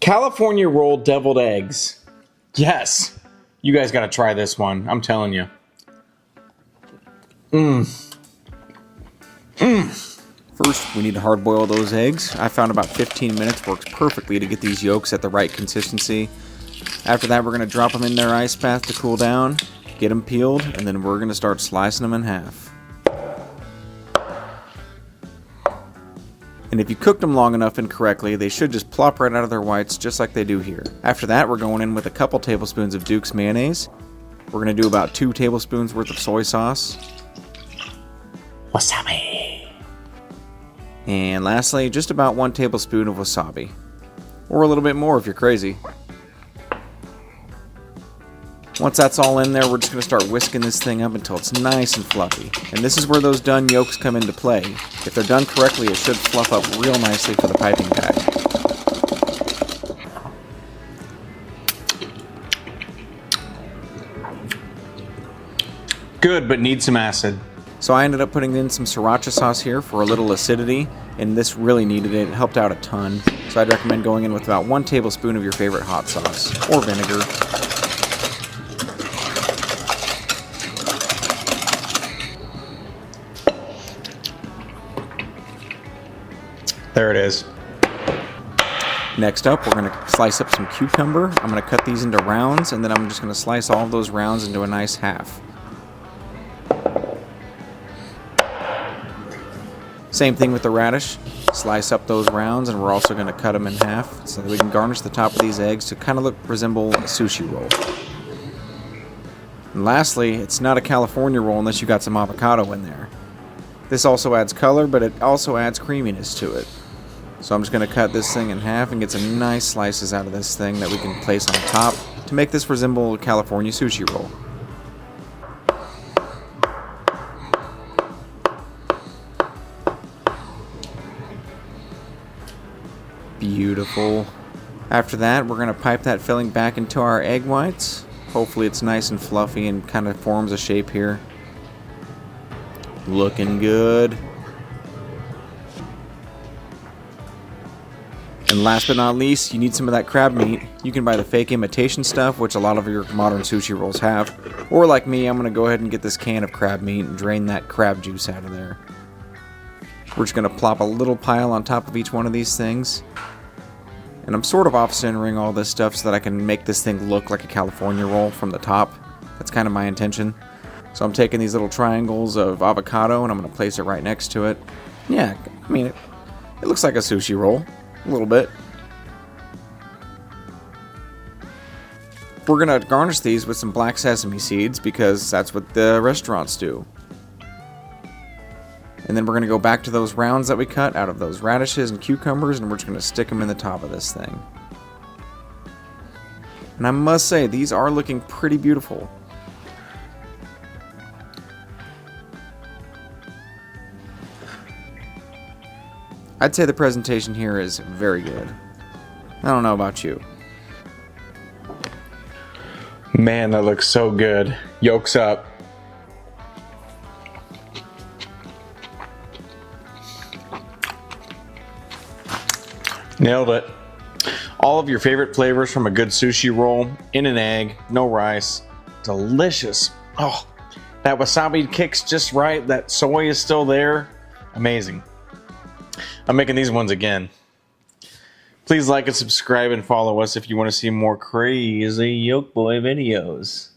California roll deviled eggs. Yes. You guys got to try this one. I'm telling you. First, we need to hard boil those eggs. I found about 15 minutes works perfectly to get these yolks at the right consistency. After that, we're going to drop them in their ice bath to cool down, get them peeled, and then we're going to start slicing them in half. And if you cooked them long enough and correctly, they should just plop right out of their whites just like they do here. After that, we're going in with a couple tablespoons of Duke's mayonnaise. We're going to do about 2 tablespoons worth of soy sauce. Wasabi. And lastly, just about 1 tablespoon of wasabi. Or a little bit more if you're crazy. Once that's all in there, we're just going to start whisking this thing up until it's nice and fluffy. And this is where those done yolks come into play. If they're done correctly, it should fluff up real nicely for the piping bag. Good, but need some acid. So I ended up putting in some sriracha sauce here for a little acidity, and this really needed it. It helped out a ton. So I'd recommend going in with about 1 tablespoon of your favorite hot sauce, or vinegar. There it is. Next up, we're going to slice up some cucumber. I'm going to cut these into rounds, and then I'm just going to slice all of those rounds into a nice half. Same thing with the radish. Slice up those rounds, and we're also going to cut them in half so that we can garnish the top of these eggs to kind of resemble a sushi roll. And lastly, it's not a California roll unless you got some avocado in there. This also adds color, but it also adds creaminess to it. So I'm just going to cut this thing in half and get some nice slices out of this thing that we can place on top to make this resemble a California sushi roll. Beautiful. After that, we're going to pipe that filling back into our egg whites. Hopefully it's nice and fluffy and kind of forms a shape here. Looking good. And last but not least, you need some of that crab meat. You can buy the fake imitation stuff, which a lot of your modern sushi rolls have. Or like me, I'm going to go ahead and get this can of crab meat and drain that crab juice out of there. We're just going to plop a little pile on top of each one of these things. And I'm sort of off-centering all this stuff so that I can make this thing look like a California roll from the top. That's kind of my intention. So I'm taking these little triangles of avocado and I'm going to place it right next to it. Yeah, I mean, it looks like a sushi roll. A little bit. We're going to garnish these with some black sesame seeds because that's what the restaurants do. And then we're going to go back to those rounds that we cut out of those radishes and cucumbers, and we're just going to stick them in the top of this thing. And I must say, these are looking pretty beautiful. I'd say the presentation here is very good. I don't know about you. Man, that looks so good. Yolks up. Nailed it. All of your favorite flavors from a good sushi roll in an egg, no rice. Delicious. Oh, that wasabi kicks just right. That soy is still there. Amazing. I'm making these ones again. Please like and subscribe and follow us if you want to see more crazy Yolk Boy videos.